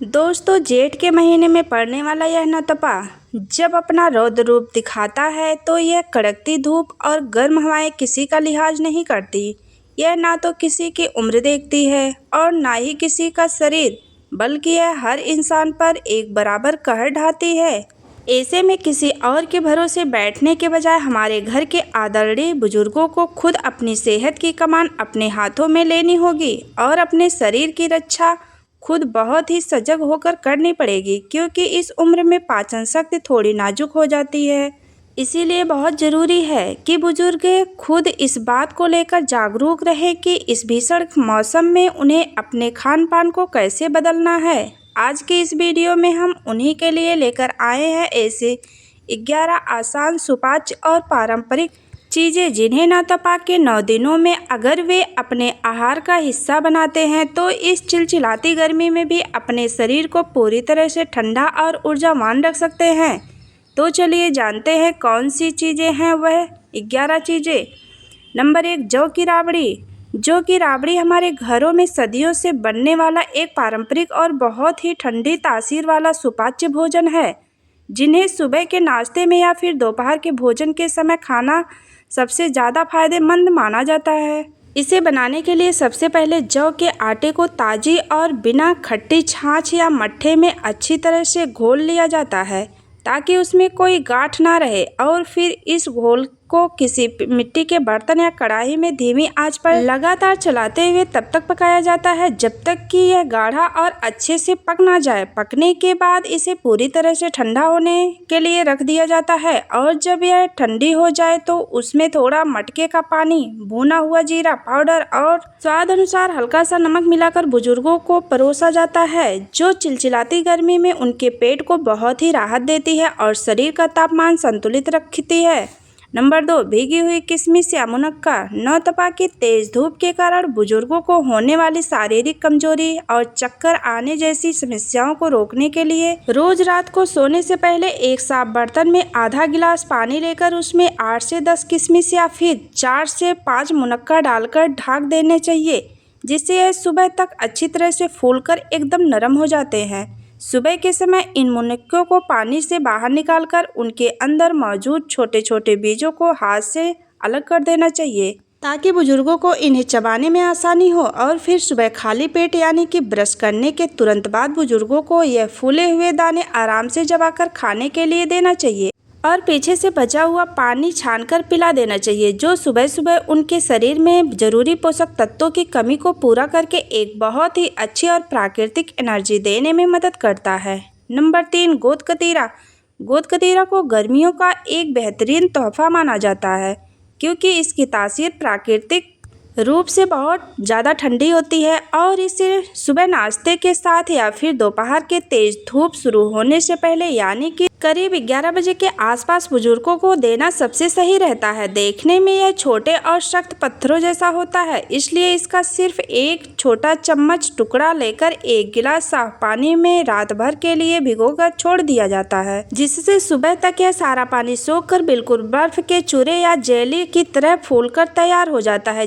दोस्तों, जेठ के महीने में पड़ने वाला यह नौतपा जब अपना रौद्र रूप दिखाता है तो यह कड़कती धूप और गर्म हवाएं किसी का लिहाज नहीं करती। यह ना तो किसी की उम्र देखती है और ना ही किसी का शरीर, बल्कि यह हर इंसान पर एक बराबर कहर ढाती है। ऐसे में किसी और के भरोसे बैठने के बजाय हमारे घर के आदरणीय बुजुर्गों को खुद अपनी सेहत की कमान अपने हाथों में लेनी होगी और अपने शरीर की रक्षा खुद बहुत ही सजग होकर करनी पड़ेगी, क्योंकि इस उम्र में पाचन शक्ति थोड़ी नाजुक हो जाती है। इसीलिए बहुत ज़रूरी है कि बुजुर्ग खुद इस बात को लेकर जागरूक रहें कि इस भीषण मौसम में उन्हें अपने खान पान को कैसे बदलना है। आज की इस वीडियो में हम उन्हीं के लिए लेकर आए हैं ऐसे 11 आसान, सुपाच्य और पारंपरिक चीज़ें जिन्हें नौतपा के 9 दिनों में अगर वे अपने आहार का हिस्सा बनाते हैं तो इस चिलचिलाती गर्मी में भी अपने शरीर को पूरी तरह से ठंडा और ऊर्जावान रख सकते हैं। तो चलिए जानते हैं कौन सी चीज़ें हैं वह 11 चीज़ें। नंबर 1, जौ की राबड़ी। जौ की राबड़ी हमारे घरों में सदियों से बनने वाला एक पारंपरिक और बहुत ही ठंडी तासीर वाला सुपाच्य भोजन है, जिन्हें सुबह के नाश्ते में या फिर दोपहर के भोजन के समय खाना सबसे ज़्यादा फायदेमंद माना जाता है। इसे बनाने के लिए सबसे पहले जौ के आटे को ताज़ी और बिना खट्टी छाछ या मट्ठे में अच्छी तरह से घोल लिया जाता है ताकि उसमें कोई गांठ ना रहे, और फिर इस घोल को किसी मिट्टी के बर्तन या कढ़ाई में धीमी आंच पर लगातार चलाते हुए तब तक पकाया जाता है जब तक कि यह गाढ़ा और अच्छे से पक ना जाए। पकने के बाद इसे पूरी तरह से ठंडा होने के लिए रख दिया जाता है, और जब यह ठंडी हो जाए तो उसमें थोड़ा मटके का पानी, भुना हुआ जीरा पाउडर और स्वाद अनुसार हल्का सा नमक मिलाकर बुजुर्गों को परोसा जाता है, जो चिलचिलाती गर्मी में उनके पेट को बहुत ही राहत देती है और शरीर का तापमान संतुलित रखती है। नंबर 2, भीगी हुई किशमिश या मुनक्का। नौतपा की तेज धूप के कारण बुजुर्गों को होने वाली शारीरिक कमजोरी और चक्कर आने जैसी समस्याओं को रोकने के लिए रोज रात को सोने से पहले एक साफ बर्तन में आधा गिलास पानी लेकर उसमें 8 से 10 किशमिश या फिर 4 से 5 मुनक्का डालकर ढक देने चाहिए, जिससे यह सुबह तक अच्छी तरह से फूलकर एकदम नरम हो जाते हैं। सुबह के समय इन मुनक्कों को पानी से बाहर निकालकर उनके अंदर मौजूद छोटे छोटे बीजों को हाथ से अलग कर देना चाहिए, ताकि बुजुर्गों को इन्हें चबाने में आसानी हो। और फिर सुबह खाली पेट यानी कि ब्रश करने के तुरंत बाद बुजुर्गों को यह फूले हुए दाने आराम से चबाकर खाने के लिए देना चाहिए और पीछे से बचा हुआ पानी छानकर पिला देना चाहिए, जो सुबह सुबह उनके शरीर में जरूरी पोषक तत्वों की कमी को पूरा करके एक बहुत ही अच्छी और प्राकृतिक एनर्जी देने में मदद करता है। नंबर 3, गोंद कतीरा। गोंद कतीरा को गर्मियों का एक बेहतरीन तोहफा माना जाता है, क्योंकि इसकी तासीर प्राकृतिक रूप से बहुत ज़्यादा ठंडी होती है और इसे सुबह नाश्ते के साथ या फिर दोपहर के तेज धूप शुरू होने से पहले यानी कि करीब 11 बजे के आसपास बुजुर्गों को देना सबसे सही रहता है। देखने में यह छोटे और सख्त पत्थरों जैसा होता है, इसलिए इसका सिर्फ एक छोटा चम्मच टुकड़ा लेकर एक गिलास साफ पानी में रात भर के लिए भिगोकर छोड़ दिया जाता है, जिससे सुबह तक यह सारा पानी सोखकर बिल्कुल बर्फ के चूरे या जेली की तरह फूलकर तैयार हो जाता है।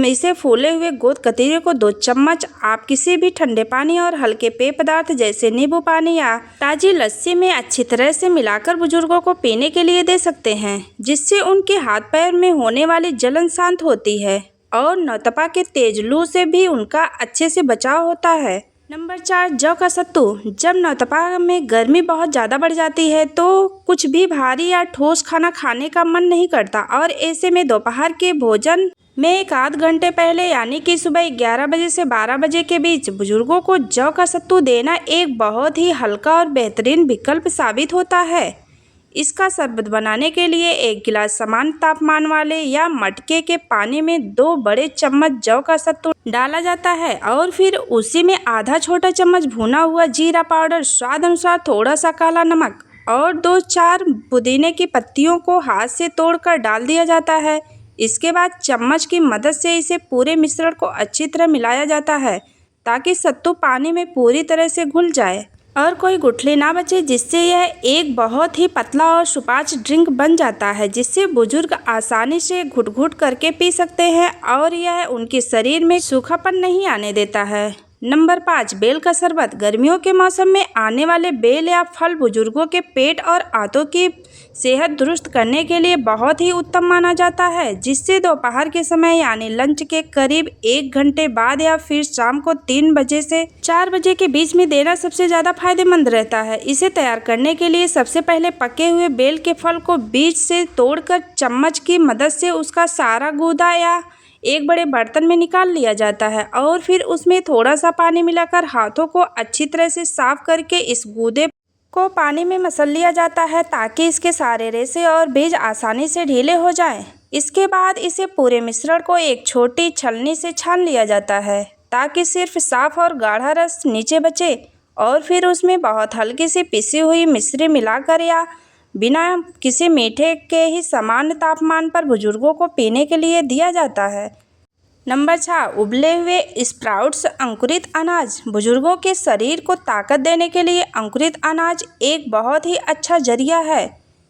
इसे फूले हुए गोंद कतीरे को 2 चम्मच आप किसी भी ठंडे पानी और हल्के पेय पदार्थ जैसे नींबू पानी या ताजी लस्सी में अच्छी तरह से मिलाकर बुजुर्गों को पीने के लिए दे सकते हैं, जिससे उनके हाथ पैर में होने वाली जलन शांत होती है और नौतपा के तेज लू से भी उनका अच्छे से बचाव होता है। नंबर 4, जौ का सत्तू। जब नौतपा में गर्मी बहुत ज़्यादा बढ़ जाती है तो कुछ भी भारी या ठोस खाना खाने का मन नहीं करता, और ऐसे में दोपहर के भोजन में एक आध घंटे पहले यानी कि सुबह 11 बजे से 12 बजे के बीच बुजुर्गों को जौ का सत्तू देना एक बहुत ही हल्का और बेहतरीन विकल्प साबित होता है। इसका शरबत बनाने के लिए 1 गिलास समान तापमान वाले या मटके के पानी में 2 बड़े चम्मच जौ का सत्तू डाला जाता है, और फिर उसी में आधा छोटा चम्मच भुना हुआ जीरा पाउडर, स्वाद अनुसार थोड़ा सा काला नमक और 2-4 पुदीने की पत्तियों को हाथ से तोड़कर डाल दिया जाता है। इसके बाद चम्मच की मदद से इसे पूरे मिश्रण को अच्छी तरह मिलाया जाता है, ताकि सत्तू पानी में पूरी तरह से घुल जाए और कोई गुठली ना बचे, जिससे यह एक बहुत ही पतला और सुपाच्य ड्रिंक बन जाता है, जिससे बुजुर्ग आसानी से घुट घुट करके पी सकते हैं और यह उनके शरीर में सूखापन नहीं आने देता है। नंबर 5, बेल का शरबत। गर्मियों के मौसम में आने वाले बेल या फल बुजुर्गों के पेट और आंतों की सेहत दुरुस्त करने के लिए बहुत ही उत्तम माना जाता है, जिससे दोपहर के समय यानी लंच के करीब 1 घंटे बाद या फिर शाम को 3 बजे से 4 बजे के बीच में देना सबसे ज़्यादा फायदेमंद रहता है। इसे तैयार करने के लिए सबसे पहले पके हुए बेल के फल को बीज से तोड़कर चम्मच की मदद से उसका सारा गूदा या एक बड़े बर्तन में निकाल लिया जाता है और फिर उसमें थोड़ा सा पानी मिलाकर हाथों को अच्छी तरह से साफ करके इस गूदे को पानी में मसल लिया जाता है ताकि इसके सारे रेशे और बीज आसानी से ढीले हो जाएं। इसके बाद इसे पूरे मिश्रण को एक छोटी छलनी से छान लिया जाता है ताकि सिर्फ साफ और गाढ़ा रस नीचे बचे और फिर उसमें बहुत हल्की सी पिसी हुई मिश्री मिलाकर या बिना किसी मीठे के ही सामान्य तापमान पर बुजुर्गों को पीने के लिए दिया जाता है। नंबर 6, उबले हुए स्प्राउट्स। अंकुरित अनाज। बुजुर्गों के शरीर को ताकत देने के लिए अंकुरित अनाज एक बहुत ही अच्छा जरिया है,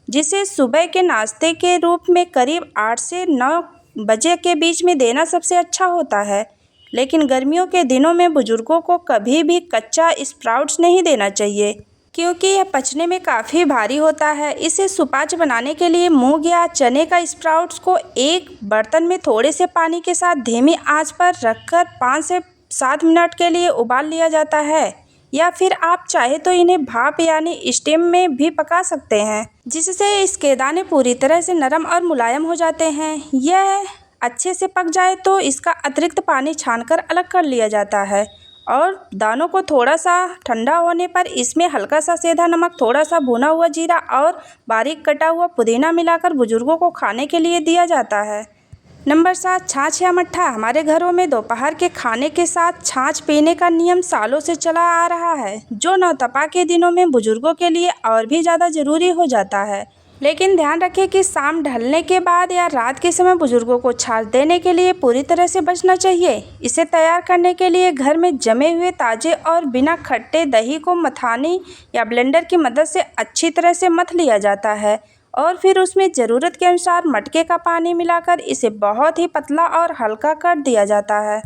जिसे सुबह के नाश्ते के रूप में करीब 8 से 9 बजे के बीच में देना सबसे अच्छा होता है। लेकिन गर्मियों के दिनों में बुजुर्गों को कभी भी कच्चा स्प्राउट्स नहीं देना चाहिए, क्योंकि यह पचने में काफ़ी भारी होता है। इसे सुपाच्य बनाने के लिए मूंग या चने का स्प्राउट्स को एक बर्तन में थोड़े से पानी के साथ धीमी आंच पर रखकर 5 से 7 मिनट के लिए उबाल लिया जाता है, या फिर आप चाहे तो इन्हें भाप यानी स्टीम में भी पका सकते हैं, जिससे इसके दाने पूरी तरह से नरम और मुलायम हो जाते हैं। यह अच्छे से पक जाए तो इसका अतिरिक्त पानी छानकर अलग कर लिया जाता है और दानों को थोड़ा सा ठंडा होने पर इसमें हल्का सा सेंधा नमक, थोड़ा सा भुना हुआ जीरा और बारीक कटा हुआ पुदीना मिलाकर बुजुर्गों को खाने के लिए दिया जाता है। नंबर 7, छाछ या मट्ठा। हमारे घरों में दोपहर के खाने के साथ छाछ पीने का नियम सालों से चला आ रहा है, जो नौतपा के दिनों में बुजुर्गों के लिए और भी ज़्यादा ज़रूरी हो जाता है। लेकिन ध्यान रखें कि शाम ढलने के बाद या रात के समय बुजुर्गों को छाछ देने के लिए पूरी तरह से बचना चाहिए। इसे तैयार करने के लिए घर में जमे हुए ताज़े और बिना खट्टे दही को मथानी या ब्लेंडर की मदद से अच्छी तरह से मथ लिया जाता है और फिर उसमें ज़रूरत के अनुसार मटके का पानी मिलाकर इसे बहुत ही पतला और हल्का कर दिया जाता है।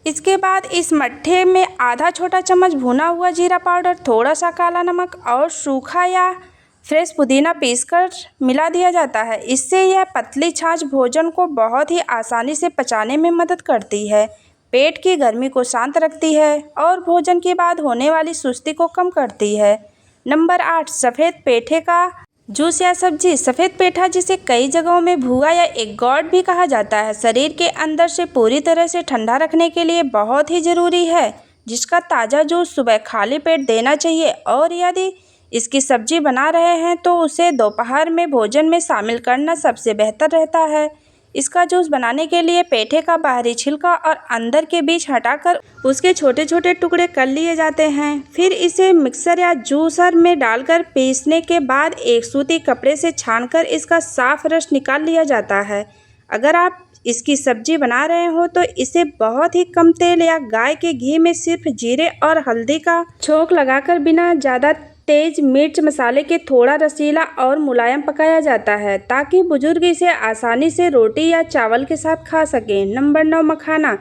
इसके बाद इस मट्ठे में आधा छोटा चम्मच भुना हुआ जीरा पाउडर, थोड़ा सा काला नमक और सूखा या फ्रेश पुदीना पीसकर मिला दिया जाता है। इससे यह पतली छाछ भोजन को बहुत ही आसानी से पचाने में मदद करती है, पेट की गर्मी को शांत रखती है और भोजन के बाद होने वाली सुस्ती को कम करती है। नंबर 8, सफ़ेद पेठे का जूस या सब्जी। सफ़ेद पेठा, जिसे कई जगहों में भुआ या एगोट भी कहा जाता है, शरीर के अंदर से पूरी तरह से ठंडा रखने के लिए बहुत ही ज़रूरी है, जिसका ताज़ा जूस सुबह खाली पेट देना चाहिए और यदि इसकी सब्जी बना रहे हैं तो उसे दोपहर में भोजन में शामिल करना सबसे बेहतर रहता है। इसका जूस बनाने के लिए पेठे का बाहरी छिलका और अंदर के बीज हटाकर उसके छोटे छोटे टुकड़े कर लिए जाते हैं। फिर इसे मिक्सर या जूसर में डालकर पीसने के बाद एक सूती कपड़े से छानकर इसका साफ रस निकाल लिया जाता है। अगर आप इसकी सब्जी बना रहे हो तो इसे बहुत ही कम तेल या गाय के घी में सिर्फ जीरे और हल्दी का छोंक लगाकर बिना ज़्यादा तेज मिर्च मसाले के थोड़ा रसीला और मुलायम पकाया जाता है, ताकि बुजुर्ग इसे आसानी से रोटी या चावल के साथ खा सकें। नंबर 9, मखाना।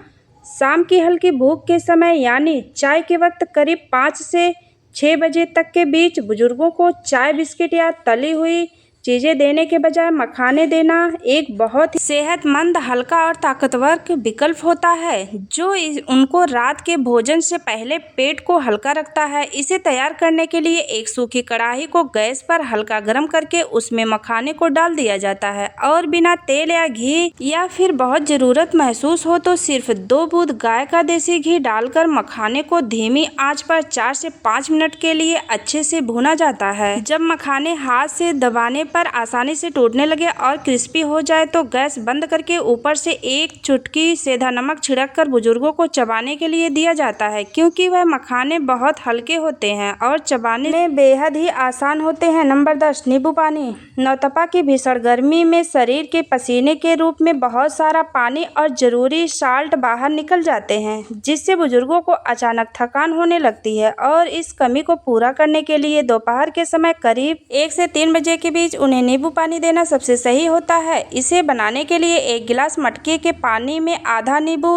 शाम की हल्की भूख के समय यानी चाय के वक्त करीब 5 से 6 बजे तक के बीच बुजुर्गों को चाय, बिस्किट या तली हुई चीज़ें देने के बजाय मखाने देना एक बहुत ही सेहतमंद, हल्का और ताकतवर विकल्प होता है, जो उनको रात के भोजन से पहले पेट को हल्का रखता है। इसे तैयार करने के लिए एक सूखी कढ़ाई को गैस पर हल्का गर्म करके उसमें मखाने को डाल दिया जाता है और बिना तेल या घी, या फिर बहुत ज़रूरत महसूस हो तो सिर्फ 2 बूंद गाय का देसी घी डालकर मखाने को धीमी आंच पर 4 से 5 मिनट के लिए अच्छे से भूना जाता है। जब मखाने हाथ से दबाने पर आसानी से टूटने लगे और क्रिस्पी हो जाए तो गैस बंद करके ऊपर से एक चुटकी सेंधा नमक छिड़क कर बुजुर्गों को चबाने के लिए दिया जाता है, क्योंकि वह मखाने बहुत हल्के होते हैं और चबाने में बेहद ही आसान होते हैं। नंबर 10, नींबू पानी। नौतपा की भीषण गर्मी में शरीर के पसीने के रूप में बहुत सारा पानी और ज़रूरी साल्ट बाहर निकल जाते हैं, जिससे बुजुर्गों को अचानक थकान होने लगती है और इस कमी को पूरा करने के लिए दोपहर के समय करीब 1 से 3 बजे के बीच उन्हें नींबू पानी देना सबसे सही होता है। इसे बनाने के लिए 1 गिलास मटके के पानी में आधा नींबू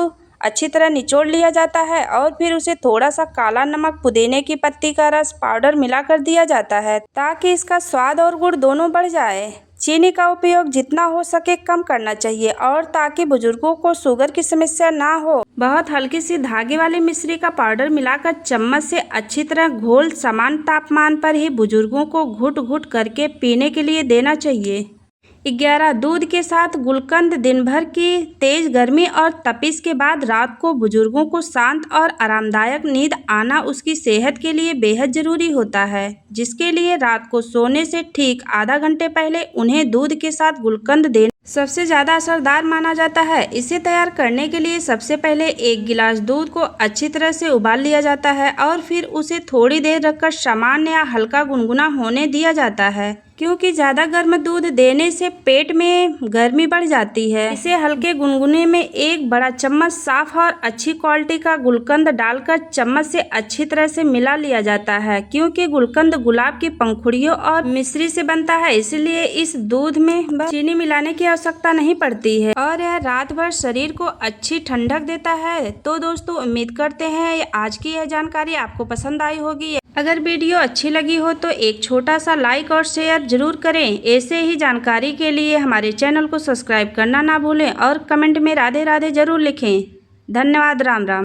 अच्छी तरह निचोड़ लिया जाता है और फिर उसे थोड़ा सा काला नमक, पुदीने की पत्ती का रस पाउडर मिलाकर दिया जाता है ताकि इसका स्वाद और गुण दोनों बढ़ जाए। चीनी का उपयोग जितना हो सके कम करना चाहिए और ताकि बुजुर्गों को शुगर की समस्या ना हो। बहुत हल्की सी धागे वाली मिश्री का पाउडर मिलाकर चम्मच से अच्छी तरह घोल समान तापमान पर ही बुजुर्गों को घुट घुट करके पीने के लिए देना चाहिए। 11 दूध के साथ गुलकंद दिन भर की तेज गर्मी और तपिश के बाद रात को बुजुर्गों को शांत और आरामदायक नींद आना उसकी सेहत के लिए बेहद ज़रूरी होता है, जिसके लिए रात को सोने से ठीक आधा घंटे पहले उन्हें दूध के साथ गुलकंद देना सबसे ज़्यादा असरदार माना जाता है। इसे तैयार करने के लिए सबसे पहले 1 गिलास दूध को अच्छी तरह से उबाल लिया जाता है और फिर उसे थोड़ी देर रखकर सामान्य या हल्का गुनगुना होने दिया जाता है, क्योंकि ज़्यादा गर्म दूध देने से पेट में गर्मी बढ़ जाती है। इसे हल्के गुनगुने में 1 बड़ा चम्मच साफ और अच्छी क्वालिटी का गुलकंद डालकर चम्मच से अच्छी तरह से मिला लिया जाता है। क्योंकि गुलकंद गुलाब की पंखुड़ियों और मिश्री से बनता है, इसलिए इस दूध में चीनी मिलाने की आवश्यकता नहीं पड़ती है और यह रात भर शरीर को अच्छी ठंडक देता है। तो दोस्तों, उम्मीद करते हैं आज की यह जानकारी आपको पसंद आई होगी। अगर वीडियो अच्छी लगी हो तो एक छोटा सा लाइक और शेयर जरूर करें। ऐसे ही जानकारी के लिए हमारे चैनल को सब्सक्राइब करना ना भूलें और कमेंट में राधे राधे जरूर लिखें। धन्यवाद। राम राम।